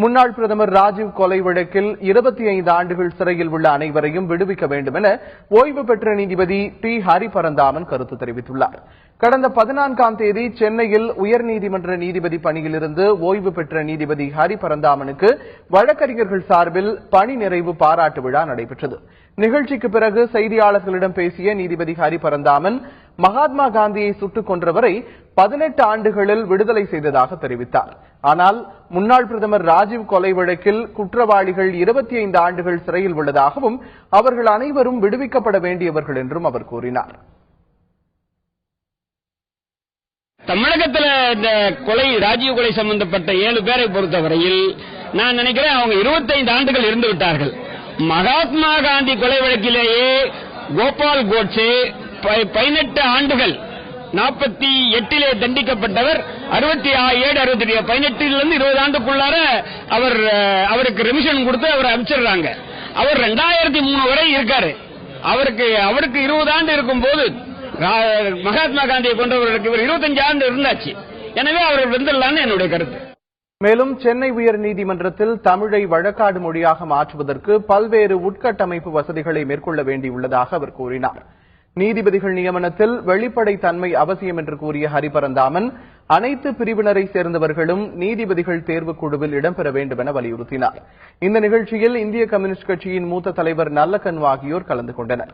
முன்னாள் பிரதமர் ராஜீவ் கொலை வழக்கில் 25 ஆண்டுகள் சிறையில் உள்ள அனைவரையும் விடுவிக்க வேண்டும் என ஓய்வு பெற்ற நீதிபதி டி ஹரிபரந்தாமன் கருத்து தெரிவித்துள்ளார். கடந்த 14ஆம் தேதி சென்னையில் உயர்நீதிமன்ற நீதிபதி பணியிலிருந்து ஓய்வு பெற்ற நீதிபதி ஹரிபரந்தாமனுக்கு வழக்கறிஞர்கள் சார்பில் பணி நிறைவு பாராட்டு விழா நடைபெற்றது. நிகழ்ச்சிக்கு பிறகு செய்தியாளர்களிடம் பேசிய நீதிபதி ஹரிபரந்தாமன் மகாத்மா காந்தியை சுட்டுக் கொன்றவரை 18 ஆண்டுகளில் விடுதலை செய்ததாக தெரிவித்தார். ஆனால் முன்னாள் பிரதமர் ராஜீவ் கொலை வழக்கில் குற்றவாளிகள் 25 ஆண்டுகள் சிறையில் உள்ளதாகவும் அவர்கள் அனைவரும் விடுவிக்கப்பட வேண்டியவர்கள் என்றும் அவர் கூறினார். தமிழகத்தில் இந்த கொலை ராஜீவ் கொலை சம்பந்தப்பட்ட 7 பேரை பொறுத்தவரையில் நான் நினைக்கிறேன் அவங்க 25 ஆண்டுகள் இருந்து விட்டார்கள். மகாத்மா காந்தி கொலை வழக்கிலேயே கோபால் கோட்சே 18 ஆண்டுகள் 48 தண்டிக்கப்பட்டவர் 67, 18 20 ஆண்டுக்குள்ளார அவருக்கு ரெமிஷன் கொடுத்து அவர் அனுப்பிச்சிடுறாங்க. அவர் 2003 வரை இருக்காரு. அவருக்கு 20 ஆண்டு இருக்கும் போது மகாத்மா காந்தியை கொண்டவர்களுக்கு இவர் 25 ஆண்டு இருந்தாச்சு. எனவே அவர் வென்றலான்னு என்னுடைய கருத்து. மேலும் சென்னை உயர்நீதிமன்றத்தில் தமிழை வழக்காடு மொழியாக மாற்றுவதற்கு பல்வேறு உட்கட்டமைப்பு வசதிகளை மேற்கொள்ள வேண்டியுள்ளதாக அவர் கூறினார். நீதிபதிகள் நியமனத்தில் வெளிப்படைத்தன்மை அவசியம் என்று கூறிய ஹரிபரந்தாமன் அனைத்து பிரிவினரை சேர்ந்தவர்களும் நீதிபதிகள் தேர்வுக் குழுவில் இடம்பெற வேண்டும் என வலியுறுத்தினார். இந்த நிகழ்ச்சியில் இந்திய கம்யூனிஸ்ட் கட்சியின் மூத்த தலைவர் நல்லக்கண்ணு ஆகியோர் கலந்து கொண்டனர்.